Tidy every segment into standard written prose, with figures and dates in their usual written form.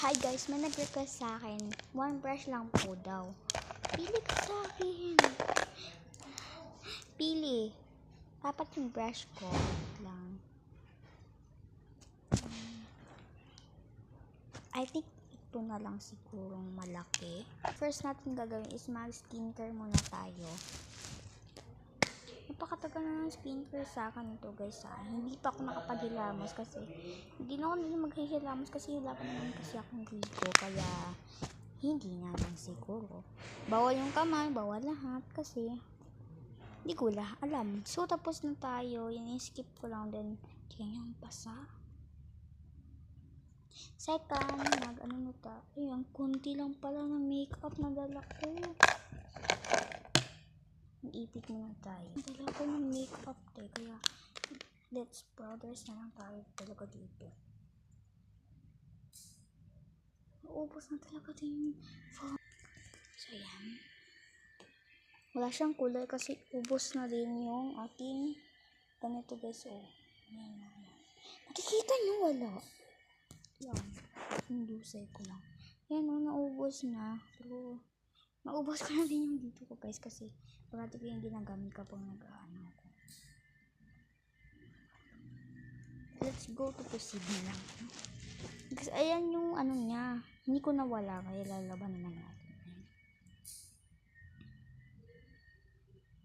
Hi guys, may nag-request sa akin. One brush lang po daw. Pili ka sa akin. Pili. Apat yung brush ko. Wait lang. I think ito na lang sigurong malaki. First natin gagawin is mag-skincare muna tayo. Napakatagal na ng skincare sa akin ito guys ha. Hindi pa ako nakapaghilamos kasi hindi na ako maghihilamos kasi wala pa naman kasi akong ligo. Kaya hindi na lang siguro. Bawal yung kamay, bawal lahat kasi hindi ko alam. So tapos na tayo. Yan skip ko lang din. Yan yung pasa. Second, ano na ta? Ayan, konti lang pala ng makeup na dala ko. Ipit muna tayo. Dala ko ng makeup tayo. Kaya, let's powders na lang tayo talaga dito. Naubos na talaga din. So, ayan. Wala siyang kulay kasi ubos na din yung ating ganito guys. Oh. Ayan. Nakikita nyo wala. Yan. Hindusay ko lang. Yan o, naubos na. Pero, naubos ko na din yung dito ko guys kasi parati ko yung ginagamit kapag nag-ano ako. Let's go to proceed na lang. Kasi ayan yung ano niya. Hindi ko nawala kaya lalaban naman natin.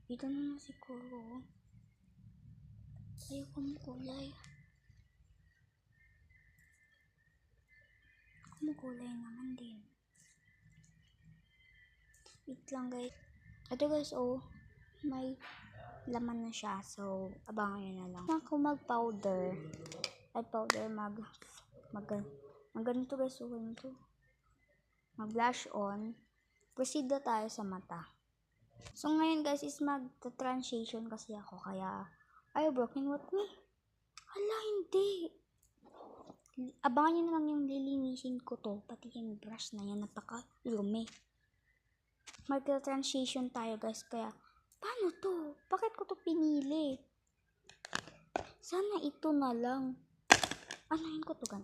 Ito na siguro. Ayoko mo kulay. Kulay naman din. Wait lang guys. Ito guys, oh. May laman na siya. So, abangan nyo na lang. Ako mag-powder. Ay, powder. Ganito guys. So, ganito. Mag-blush on. Proceed na tayo sa mata. So, ngayon guys is mag-transition kasi ako. Kaya, are you broken with me? Hala, hindi. Abangan nyo na lang yung lilinisin ko to. Pati yung brush na yan. Napaka-lumi. Mag-transition tayo guys. Kaya, paano to? Bakit ko to pinili? Sana ito na lang. Anuhin ko to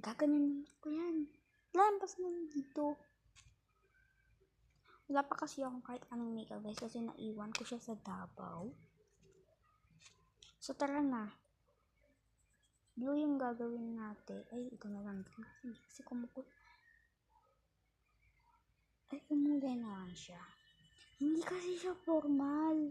gaganin ko yan. Lampas na dito. Wala pa kasi akong kahit anong makeup guys. Kasi naiwan ko siya sa Davao. So tara na. Blue yung gagawin natin. Ay, ito na lang. Kasi ay, umulay na lang siya. Hindi kasi siya formal.